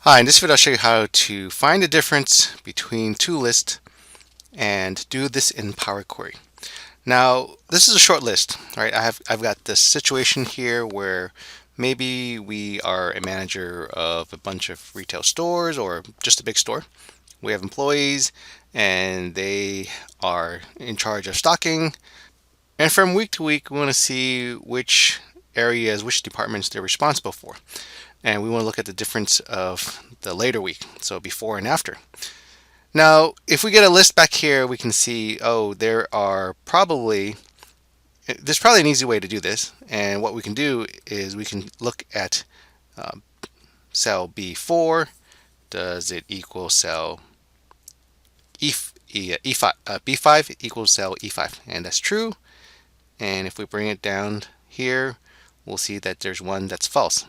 Hi, in this video I'll show you how to find the difference between two lists and do this in Power Query. Now, this is a short list, right? I've got this situation here where maybe we are a manager of a bunch of retail stores or just a big store. We have employees and they are in charge of stocking. And from week to week, we want to see which areas, which departments they're responsible for. And we want to look at the difference of the later week, so before and after. Now, if we get a list back here, we can see, oh, there's probably an easy way to do this. And what we can do is we can look at uh, cell B4. Does it equal cell E5? B5 equals cell E5, and that's true. And if we bring it down here, we'll see that there's one that's false.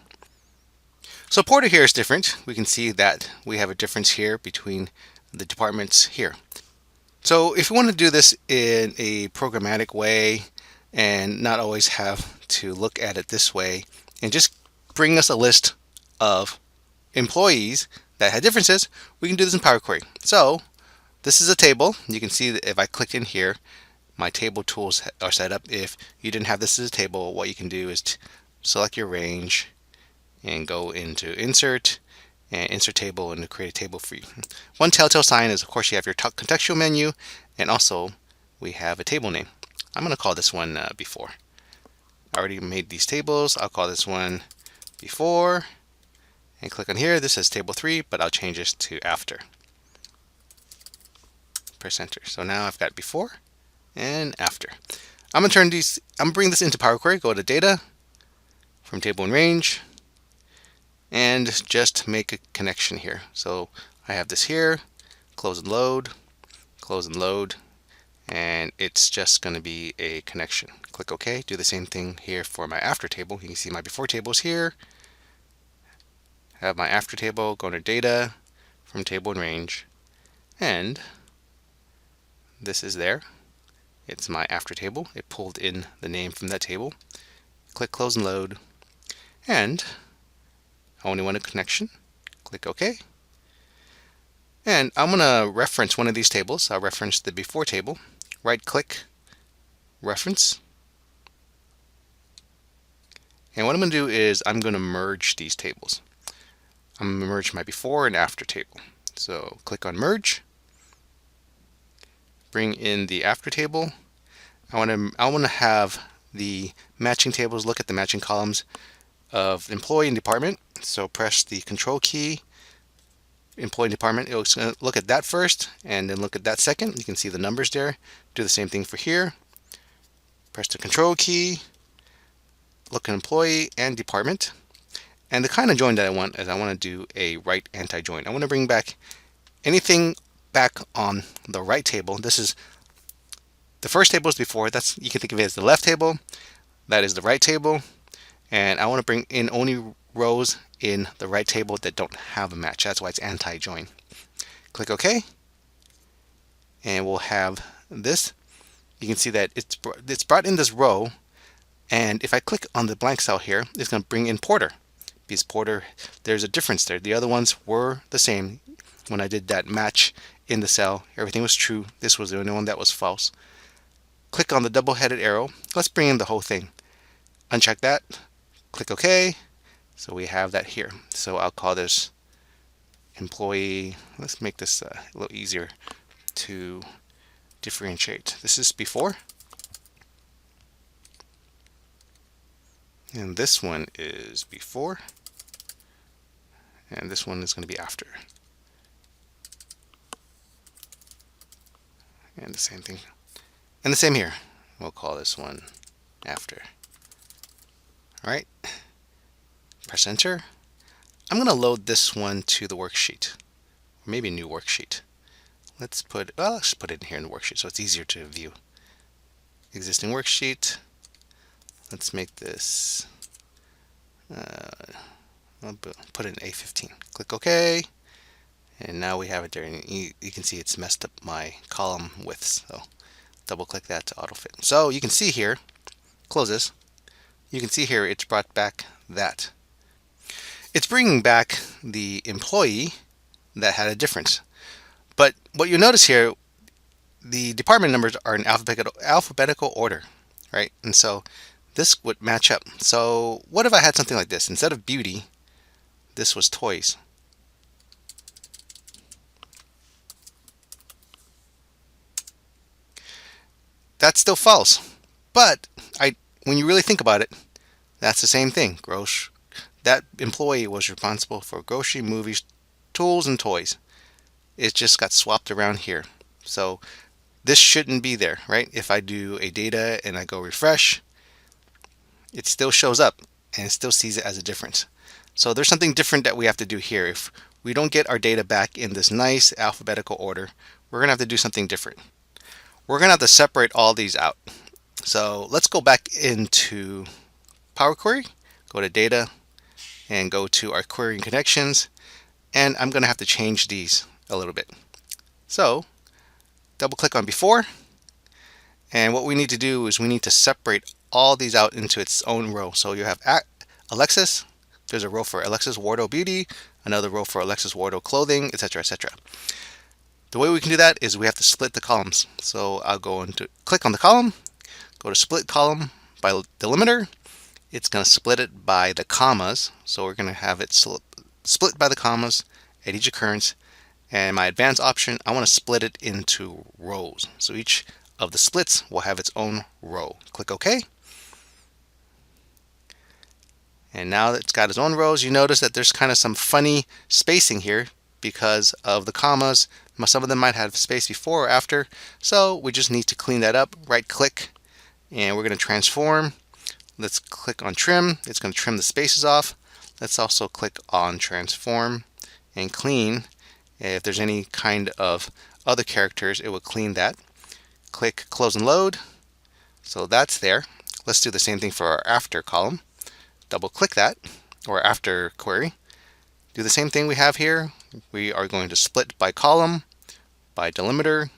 So Porter here is different. We can see that we have a difference here between the departments here. So if we want to do this in a programmatic way and not always have to look at it this way and just bring us a list of employees that had differences, we can do this in Power Query. So this is a table. You can see that if I click in here, my table tools are set up. If you didn't have this as a table, what you can do is select your range and go into insert and insert table and create a table for you. One telltale sign is, of course, you have your contextual menu, and also we have a table name. I'm going to call this one before. I already made these tables. I'll call this one before and click on here. This says table 3, but I'll change this to after. Press enter. So now I've got before and after. I'm going to bring this into Power Query. Go to data from table and range, and just make a connection here. So I have this here, close and load, and it's just going to be a connection. Click OK. Do the same thing here for my after table. You can see my before tables here. Have my after table, go to data from table and range, and this is there. It's my after table. It pulled in the name from that table. Click close and load, and I only want a connection. Click OK. And I'm going to reference one of these tables. I'll reference the before table. Right click, reference. And what I'm going to do is I'm going to merge these tables. I'm going to merge my before and after table. So click on merge. Bring in the after table. I want to have the matching tables look at the matching columns of employee and department. So press the control key, employee and department. It's going to look at that first and then look at that second. You can see the numbers there. Do the same thing for here. Press the control key, look at employee and department. And the kind of join that I want is I want to do a right anti-join. I want to bring back anything back on the right table. This is the first table is before. That's, you can think of it as the left table. That is the right table. And I want to bring in only rows in the right table that don't have a match. That's why it's anti-join. Click OK. And we'll have this. You can see that it's brought in this row. And if I click on the blank cell here, it's going to bring in Porter. Because Porter, there's a difference there. The other ones were the same. When I did that match in the cell, everything was true. This was the only one that was false. Click on the double-headed arrow. Let's bring in the whole thing. Uncheck that. Click OK. So we have that here. So I'll call this employee. Let's make this a little easier to differentiate. This is before. And this one is before. And this one is going to be after. And the same thing. And the same here. We'll call this one after. All right. Press enter. I'm going to load this one to the worksheet. Or maybe a new worksheet. Let's put it in here in the worksheet so it's easier to view. Existing worksheet. Let's make this, I'll put it in A15. Click OK. And now we have it there. And you can see it's messed up my column widths. So double click that to autofit. So you can see here, close this. You can see here it's brought back that. It's bringing back the employee that had a difference. But what you notice here, the department numbers are in alphabetical order, right? And so this would match up. So what if I had something like this? Instead of beauty, this was toys. That's still false. But when you really think about it, that's the same thing. That employee was responsible for grocery, movies, tools, and toys. It just got swapped around here. So this shouldn't be there, right? If I do a data and I go refresh, it still shows up and it still sees it as a difference. So there's something different that we have to do here. If we don't get our data back in this nice alphabetical order, we're going to have to do something different. We're going to have to separate all these out. So let's go back into Power Query, go to Data, and go to our query and connections. And I'm going to have to change these a little bit. So double click on before. And what we need to do is we need to separate all these out into its own row. So you have Alexis, there's a row for Alexis Wardo Beauty, another row for Alexis Wardo Clothing, etc., etc. The way we can do that is we have to split the columns. So I'll go into click on the column, go to split column by delimiter. It's going to split it by the commas. So we're going to have it split by the commas at each occurrence. And my advanced option, I want to split it into rows. So each of the splits will have its own row. Click OK. And now that it's got its own rows, you notice that there's kind of some funny spacing here because of the commas. Some of them might have space before or after. So we just need to clean that up. Right click and we're going to transform. Let's click on trim. It's going to trim the spaces off. Let's also click on transform and clean. If there's any kind of other characters, it will clean that. Click close and load. So that's there. Let's do the same thing for our after column. Double click that, or after query. Do the same thing we have here. We are going to split by column, by delimiter,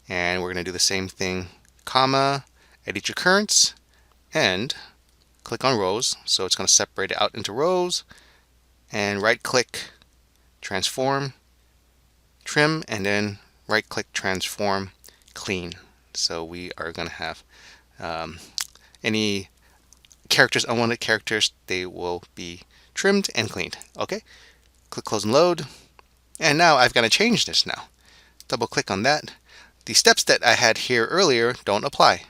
and we're going to do the same thing, comma, at each occurrence, and click on rows. So it's going to separate it out into rows, and right click, transform, trim, and then right click, transform, clean. So we are going to have any characters, unwanted characters, they will be trimmed and cleaned. Okay, click close and load. And now I've got to change this now. Double click on that. The steps that I had here earlier don't apply.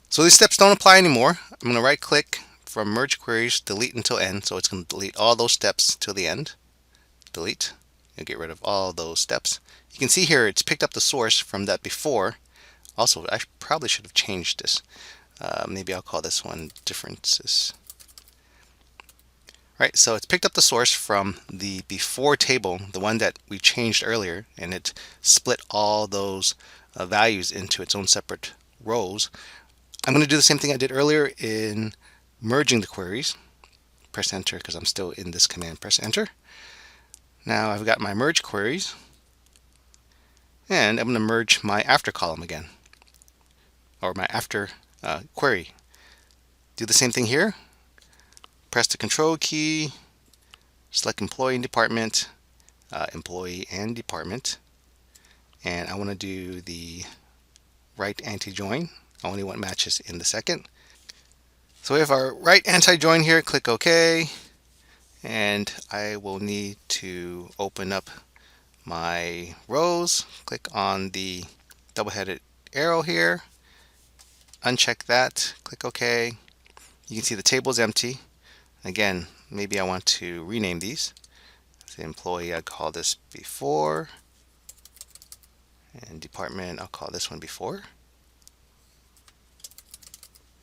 So these steps don't apply anymore. I'm going to right click from merge queries, delete until end. So it's going to delete all those steps till the end. Delete. You'll get rid of all those steps. You can see here it's picked up the source from that before. Also, I probably should have changed this. Maybe I'll call this one differences. Right, so it's picked up the source from the before table, the one that we changed earlier, and it split all those values into its own separate rows. I'm going to do the same thing I did earlier in merging the queries. Press enter because I'm still in this command. Press enter. Now I've got my merge queries, and I'm going to merge my after column again, or my after query. Do the same thing here. Press the control key, select employee and department, employee and department, and I want to do the right anti-join. I only want matches in the second. So we have our right anti-join here. Click OK, and I will need to open up my rows. Click on the double-headed arrow here, uncheck that, click OK. You can see the table is empty. Again, maybe I want to rename these. The employee, I'd call this before, and department, I'll call this one before,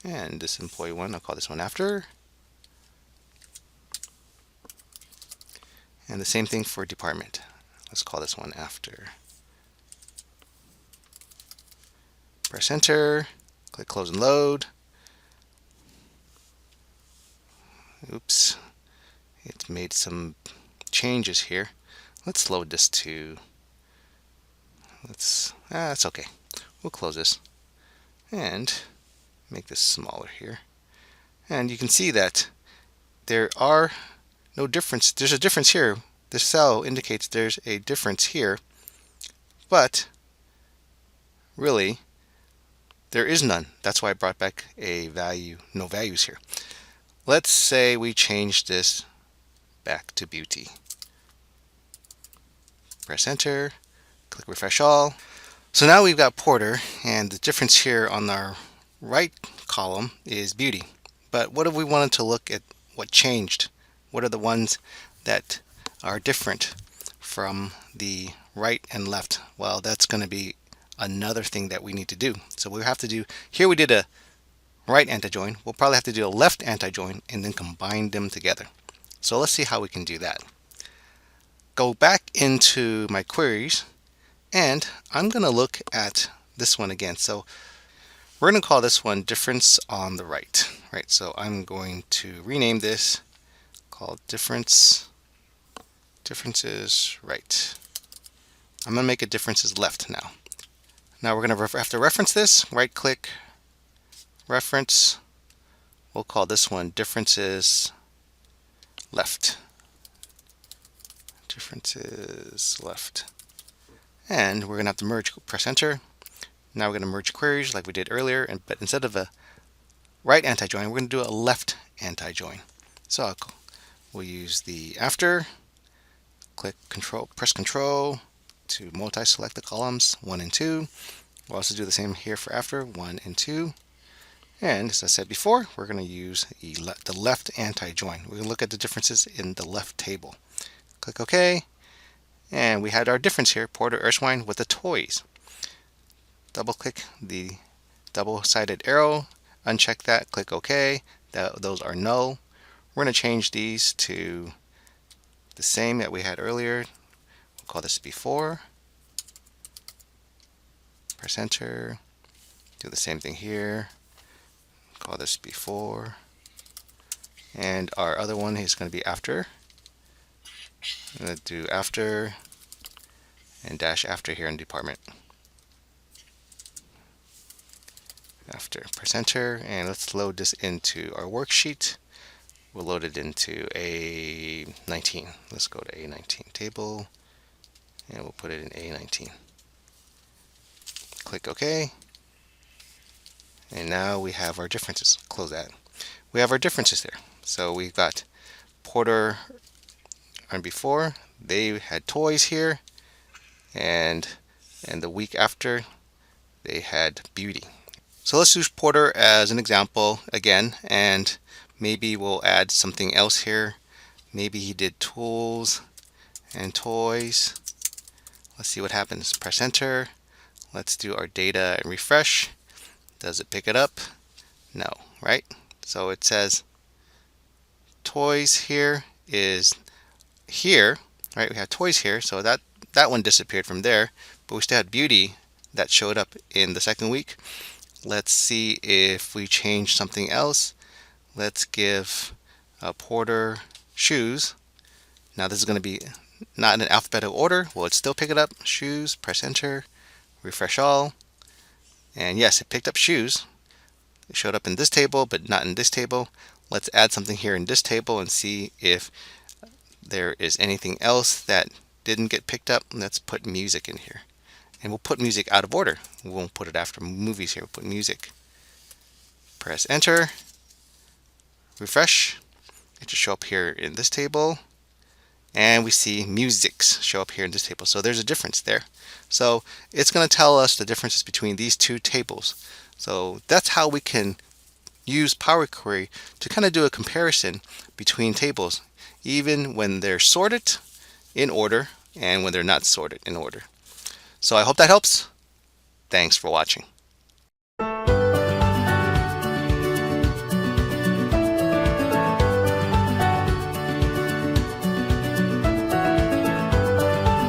and this employee one, I'll call this one after, and the same thing for department. Let's call this one after. Press enter, click close and load. Oops, it's made some changes here. Let's load this to, that's okay. We'll close this and make this smaller here. And you can see that there are no difference. There's a difference here. The cell indicates there's a difference here, but really there is none. That's why I brought back a value, no values here. Let's say we change this back to beauty. Press enter, click refresh all. So now we've got Porter, and the difference here on our right column is beauty. But what if we wanted to look at what changed? What are the ones that are different from the right and left? Well, that's going to be another thing that we need to do. So we have to do, here we did a right anti-join. We'll probably have to do a left anti-join and then combine them together. So let's see how we can do that. Go back into my queries, and I'm going to look at this one again. So we're going to call this one difference on the right. Right. So I'm going to rename this, called differences right. I'm going to make it differences left now. Now we're going to have to reference this. Right click, reference. We'll call this one differences left. Differences left. And we're going to have to merge. Press enter. Now we're going to merge queries like we did earlier, but instead of a right anti-join, we're going to do a left anti-join. So we'll use the after. Click control, press control to multi-select the columns 1 and 2. We'll also do the same here for after 1 and 2. And as I said before, we're going to use the left anti-join. We're going to look at the differences in the left table. Click OK. And we had our difference here, Porter Erskine with the toys. Double click the double-sided arrow, uncheck that, click OK. Those are null. We're going to change these to the same that we had earlier. We'll call this before. Press enter. Do the same thing here. Call this before. And our other one is going to be after. I'm going to do after and dash after here in department. After. Press enter, and let's load this into our worksheet. We'll load it into A19. Let's go to A19 table, and we'll put it in A19. Click OK. And now we have our differences. Close that. We have our differences there. So we've got Porter and before, they had toys here, and the week after, they had beauty. So let's use Porter as an example again, and maybe we'll add something else here. Maybe he did tools and toys. Let's see what happens. Press enter. Let's do our data and refresh. Does it pick it up? No, right? So it says toys here is here, right? We have toys here, so that one disappeared from there, but we still had beauty that showed up in the second week. Let's see if we change something else. Let's give Porter shoes. Now this is going to be not in an alphabetical order. Will it still pick it up? Shoes, press enter, refresh all. And yes, it picked up shoes. It showed up in this table, but not in this table. Let's add something here in this table and see if there is anything else that didn't get picked up. Let's put music in here. And we'll put music out of order. We won't put it after movies here. We'll put music. Press enter. Refresh. It should show up here in this table. And we see musics show up here in this table. So there's a difference there. So it's going to tell us the differences between these two tables. So that's how we can use Power Query to kind of do a comparison between tables, even when they're sorted in order and when they're not sorted in order. So I hope that helps. Thanks for watching.